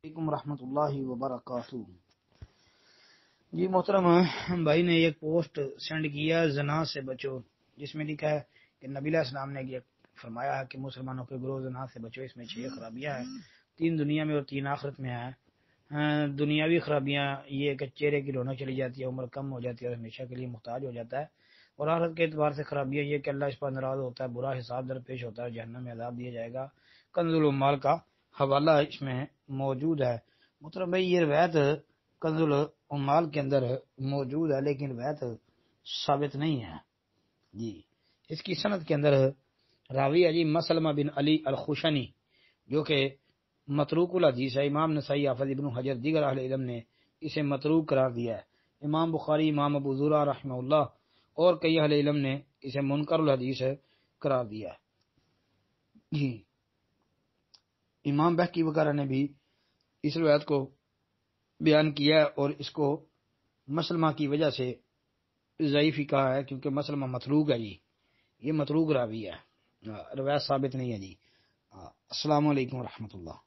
علیکم ورحمۃ اللہ وبرکاتہ۔ جی محترم بھائی نے ایک پوسٹ سینڈ کیا زنا سے بچو، جس میں لکھا ہے کہ نبی علیہ السلام نے یہ فرمایا ہے کہ مسلمانوں کے گروہ زنا سے بچو، اس میں 6 خرابیاں ہیں، 3 دنیا میں اور 3 آخرت میں ہیں۔ دنیاوی خرابیاں یہ کہ چہرے کی رونق چلی جاتی ہے، عمر کم ہو جاتی ہے اور ہمیشہ کے لیے محتاج ہو جاتا ہے، اور آخرت کے اعتبار سے خرابیاں یہ کہ اللہ اس پر ناراض ہوتا ہے، برا حساب درپیش ہوتا ہے، جہنم میں عذاب دیا جائے گا۔ کنز العمال کا حوالہ اس میں موجود ہے۔ محترم بھائی یہ روایت کنز العمال کے اندر موجود ہے، لیکن روایت ثابت نہیں ہے جی۔ اس کی سند کے اندر راوی ہے جی مسلمہ بن علی الخشنی، جو کہ متروک الحدیث ہے۔ امام نسائی، حافظ ابن حجر، دیگر اہل علم نے اسے متروک قرار دیا ہے۔ امام بخاری، امام ابو زرعہ رحمہ اللہ اور کئی اہل علم نے اسے منکر الحدیث قرار دیا ہے جی۔ امام بہقی وغیرہ نے بھی اس روایت کو بیان کیا ہے اور اس کو مسلمہ کی وجہ سے ضعیف ہی کہا ہے، کیونکہ مسلمہ متروک ہے جی، یہ متروک راوی ہے، روایت ثابت نہیں ہے جی۔ السلام علیکم ورحمۃ اللہ۔